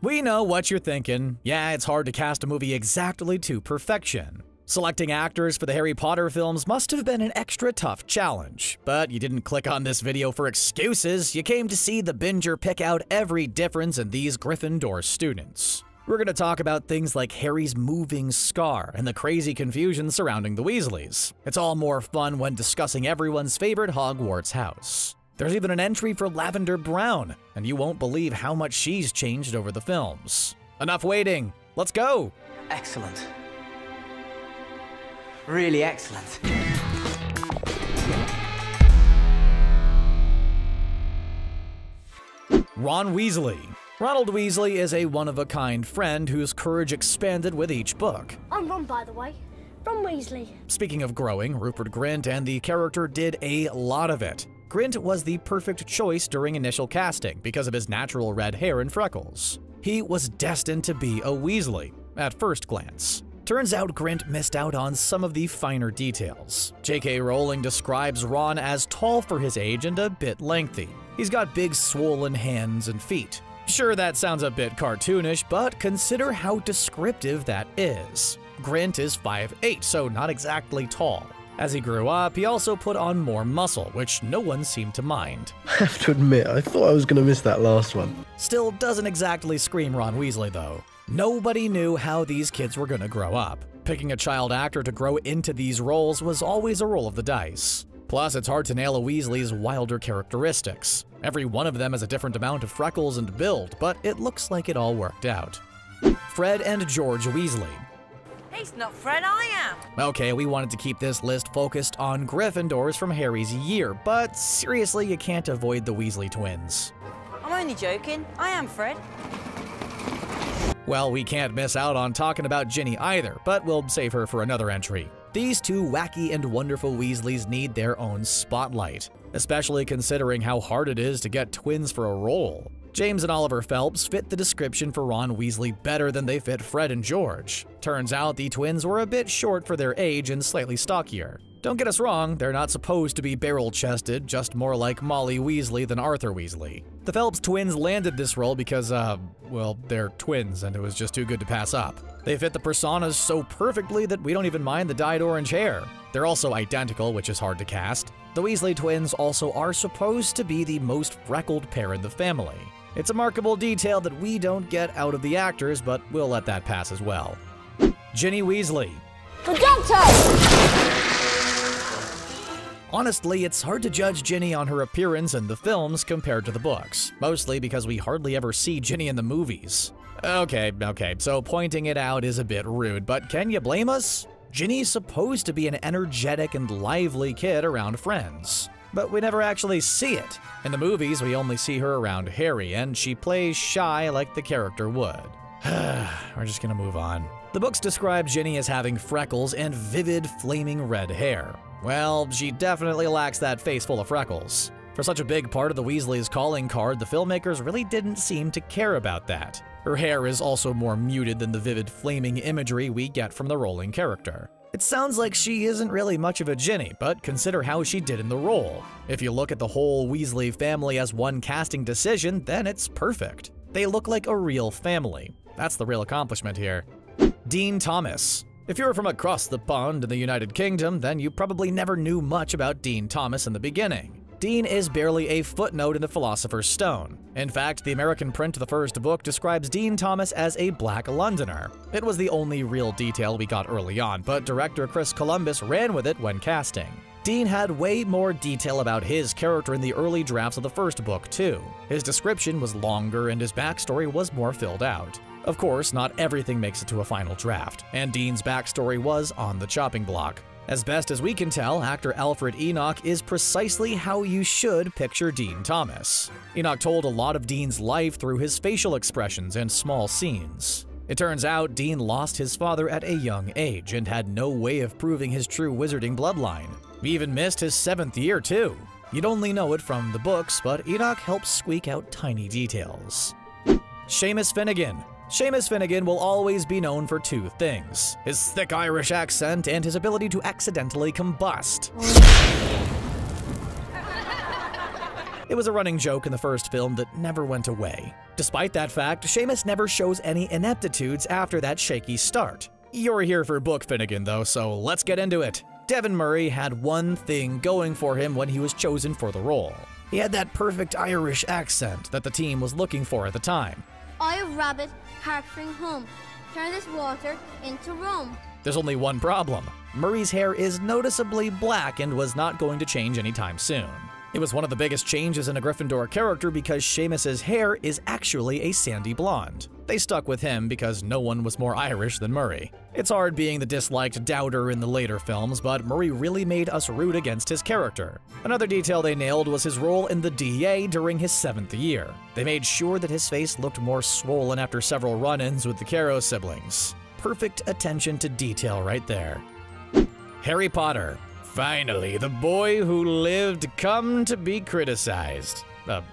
We know what you're thinking. Yeah, it's hard to cast a movie exactly to perfection. Selecting actors for the Harry Potter films must have been an extra tough challenge. But you didn't click on this video for excuses, you came to see the binger pick out every difference in these Gryffindor students. We're going to talk about things like Harry's moving scar and the crazy confusion surrounding the Weasleys. It's all more fun when discussing everyone's favorite Hogwarts house. There's even an entry for Lavender Brown, and you won't believe how much she's changed over the films. Enough waiting, let's go! Excellent. Really excellent. Ron Weasley. Ronald Weasley is a one-of-a-kind friend whose courage expanded with each book. I'm Ron, by the way. Ron Weasley. Speaking of growing, Rupert Grint and the character did a lot of it. Grint was the perfect choice during initial casting because of his natural red hair and freckles. He was destined to be a Weasley, at first glance. Turns out Grint missed out on some of the finer details. J.K. Rowling describes Ron as tall for his age and a bit lengthy. He's got big swollen hands and feet. Sure, that sounds a bit cartoonish, but consider how descriptive that is. Grint is 5'8", so not exactly tall. As he grew up, he also put on more muscle, which no one seemed to mind. I have to admit, I thought I was going to miss that last one. Still doesn't exactly scream Ron Weasley, though. Nobody knew how these kids were going to grow up. Picking a child actor to grow into these roles was always a roll of the dice. Plus, it's hard to nail a Weasley's wilder characteristics. Every one of them has a different amount of freckles and build, but it looks like it all worked out. Fred and George Weasley. He's not Fred, I am. Okay, we wanted to keep this list focused on Gryffindors from Harry's year, but seriously, you can't avoid the Weasley twins. I'm only joking. I am Fred. Well, we can't miss out on talking about Ginny either, but we'll save her for another entry. These two wacky and wonderful Weasleys need their own spotlight, especially considering how hard it is to get twins for a role. James and Oliver Phelps fit the description for Ron Weasley better than they fit Fred and George. Turns out the twins were a bit short for their age and slightly stockier. Don't get us wrong, they're not supposed to be barrel-chested, just more like Molly Weasley than Arthur Weasley. The Phelps twins landed this role because, well, they're twins and it was just too good to pass up. They fit the personas so perfectly that we don't even mind the dyed orange hair. They're also identical, which is hard to cast. The Weasley twins also are supposed to be the most freckled pair in the family. It's a markable detail that we don't get out of the actors, but we'll let that pass as well. Ginny Weasley. The Doctor! Honestly, it's hard to judge Ginny on her appearance in the films compared to the books, mostly because we hardly ever see Ginny in the movies. Okay, so pointing it out is a bit rude, but can you blame us? Ginny's supposed to be an energetic and lively kid around friends, but we never actually see it. In the movies, we only see her around Harry, and she plays shy like the character would. We're just gonna move on. The books describe Ginny as having freckles and vivid, flaming red hair. Well, she definitely lacks that face full of freckles. For such a big part of the Weasleys' calling card, the filmmakers really didn't seem to care about that. Her hair is also more muted than the vivid, flaming imagery we get from the Rowling character. It sounds like she isn't really much of a Ginny, but consider how she did in the role. If you look at the whole Weasley family as one casting decision, then it's perfect. They look like a real family. That's the real accomplishment here. Dean Thomas. If you're from across the pond in the United Kingdom, then you probably never knew much about Dean Thomas in the beginning. Dean is barely a footnote in the Philosopher's Stone. In fact, the American print of the first book describes Dean Thomas as a Black Londoner. It was the only real detail we got early on, but director Chris Columbus ran with it when casting. Dean had way more detail about his character in the early drafts of the first book, too. His description was longer and his backstory was more filled out. Of course, not everything makes it to a final draft, and Dean's backstory was on the chopping block. As best as we can tell, actor Alfred Enoch is precisely how you should picture Dean Thomas. Enoch told a lot of Dean's life through his facial expressions and small scenes. It turns out Dean lost his father at a young age and had no way of proving his true wizarding bloodline. He even missed his 7th year, too. You'd only know it from the books, but Enoch helps squeak out tiny details. Seamus Finnigan. Seamus Finnigan will always be known for two things: his thick Irish accent and his ability to accidentally combust. It was a running joke in the first film that never went away. Despite that fact, Seamus never shows any ineptitudes after that shaky start. You're here for book Finnigan though, so let's get into it. Devon Murray had one thing going for him when he was chosen for the role. He had that perfect Irish accent that the team was looking for at the time. I have rabbit, harping home. Turn this water into rum. There's only one problem. Murray's hair is noticeably black and was not going to change anytime soon. It was one of the biggest changes in a Gryffindor character because Seamus's hair is actually a sandy blonde. They stuck with him because no one was more Irish than Murray. It's hard being the disliked doubter in the later films, but Murray really made us root against his character. Another detail they nailed was his role in the DA during his 7th year. They made sure that his face looked more swollen after several run-ins with the Caro siblings. Perfect attention to detail right there. Harry Potter. Finally, the boy who lived come to be criticized.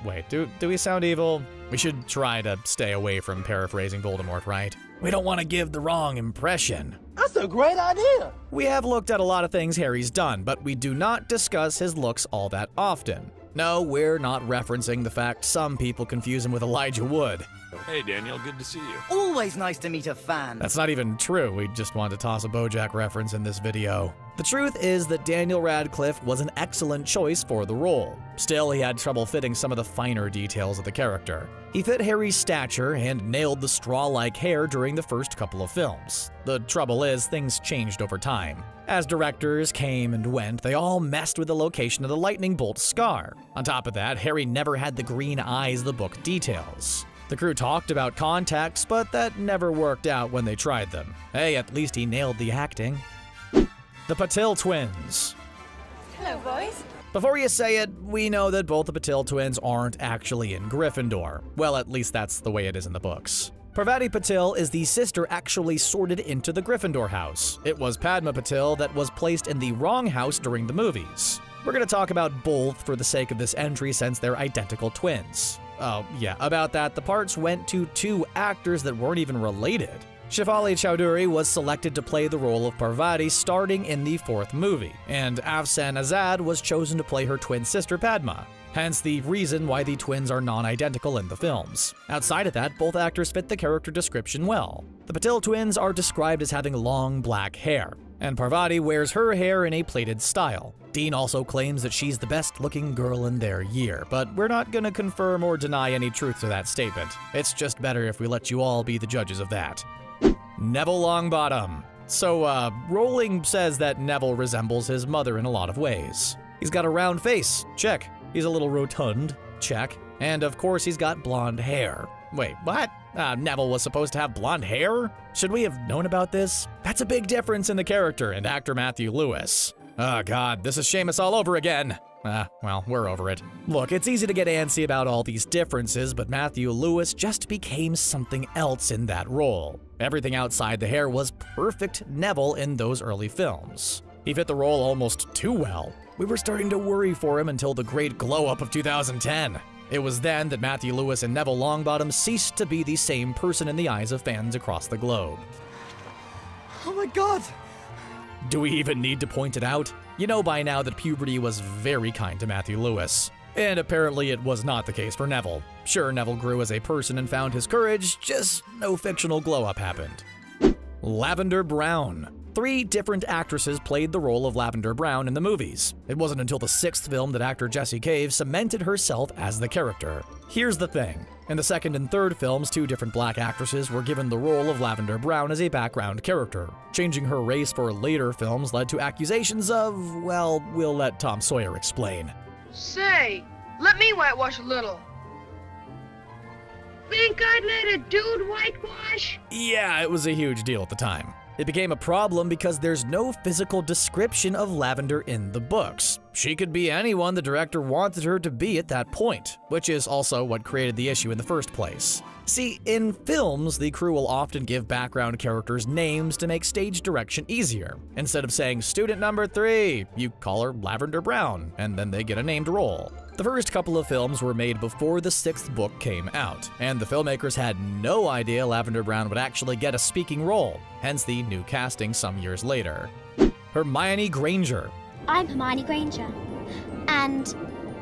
Wait, do we sound evil? We should try to stay away from paraphrasing Voldemort, right? We don't want to give the wrong impression. That's a great idea. We have looked at a lot of things Harry's done, but we do not discuss his looks all that often. No, we're not referencing the fact some people confuse him with Elijah Wood. Hey Daniel, good to see you. Always nice to meet a fan. That's not even true, we just wanted to toss a BoJack reference in this video. The truth is that Daniel Radcliffe was an excellent choice for the role. Still, he had trouble fitting some of the finer details of the character. He fit Harry's stature and nailed the straw-like hair during the first couple of films. The trouble is, things changed over time. As directors came and went, they all messed with the location of the lightning bolt scar. On top of that, Harry never had the green eyes the book details. The crew talked about contacts, but that never worked out when they tried them. Hey, at least he nailed the acting. The Patel Twins. Hello, boys. Before you say it, we know that both the Patil Twins aren't actually in Gryffindor. Well, at least that's the way it is in the books. Parvati Patil is the sister actually sorted into the Gryffindor house. It was Padma Patil that was placed in the wrong house during the movies. We're going to talk about both for the sake of this entry since they're identical twins. Oh, yeah, about that, the parts went to 2 actors that weren't even related. Shefali Chowdhury was selected to play the role of Parvati starting in the 4th movie, and Afsan Azad was chosen to play her twin sister Padma. Hence the reason why the twins are non-identical in the films. Outside of that, both actors fit the character description well. The Patil twins are described as having long black hair, and Parvati wears her hair in a plaited style. Dean also claims that she's the best-looking girl in their year, but we're not gonna confirm or deny any truth to that statement. It's just better if we let you all be the judges of that. Neville Longbottom. So, Rowling says that Neville resembles his mother in a lot of ways. He's got a round face, check. He's a little rotund, check. And of course he's got blonde hair. Wait, what? Neville was supposed to have blonde hair? Should we have known about this? That's a big difference in the character and actor Matthew Lewis. Oh god, this is Seamus all over again. Well, we're over it. Look, it's easy to get antsy about all these differences, but Matthew Lewis just became something else in that role. Everything outside the hair was perfect Neville in those early films. He fit the role almost too well. We were starting to worry for him until the great glow-up of 2010. It was then that Matthew Lewis and Neville Longbottom ceased to be the same person in the eyes of fans across the globe. Oh my god! Do we even need to point it out? You know by now that puberty was very kind to Matthew Lewis. And apparently it was not the case for Neville. Sure, Neville grew as a person and found his courage, just no fictional glow-up happened. Lavender Brown. 3 different actresses played the role of Lavender Brown in the movies. It wasn't until the 6th film that actor Jessie Cave cemented herself as the character. Here's the thing. In the 2nd and 3rd films, 2 different black actresses were given the role of Lavender Brown as a background character. Changing her race for later films led to accusations of, well, we'll let Tom Sawyer explain. Say, let me whitewash a little. Think I'd let a dude whitewash? Yeah, it was a huge deal at the time. It became a problem because there's no physical description of Lavender in the books. She could be anyone the director wanted her to be at that point, which is also what created the issue in the first place. See, in films, the crew will often give background characters names to make stage direction easier. Instead of saying student number 3, you call her Lavender Brown, and then they get a named role. The first couple of films were made before the 6th book came out, and the filmmakers had no idea Lavender Brown would actually get a speaking role, hence the new casting some years later. Hermione Granger. I'm Hermione Granger. And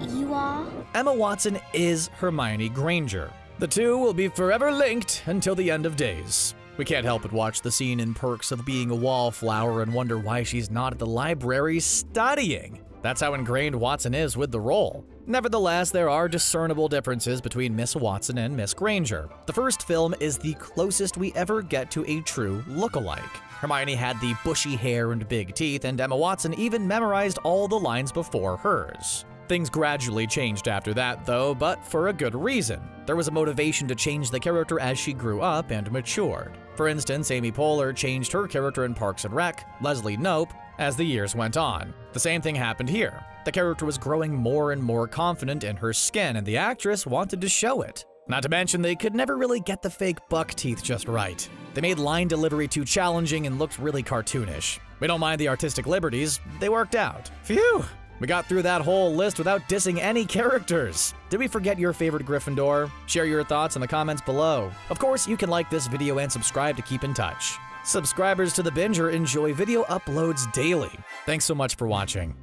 you are? Emma Watson is Hermione Granger. The two will be forever linked until the end of days. We can't help but watch the scene in Perks of Being a Wallflower and wonder why she's not at the library studying. That's how ingrained Watson is with the role. Nevertheless, there are discernible differences between Miss Watson and Miss Granger. The first film is the closest we ever get to a true look-alike. Hermione had the bushy hair and big teeth, and Emma Watson even memorized all the lines before hers. Things gradually changed after that, though, but for a good reason. There was a motivation to change the character as she grew up and matured. For instance, Amy Poehler changed her character in Parks and Rec, Leslie Knope, as the years went on. The same thing happened here. The character was growing more and more confident in her skin, and the actress wanted to show it. Not to mention, they could never really get the fake buck teeth just right. They made line delivery too challenging and looked really cartoonish. We don't mind the artistic liberties, they worked out. Phew! We got through that whole list without dissing any characters. Did we forget your favorite Gryffindor? Share your thoughts in the comments below. Of course, you can like this video and subscribe to keep in touch. Subscribers to The Binger enjoy video uploads daily. Thanks so much for watching.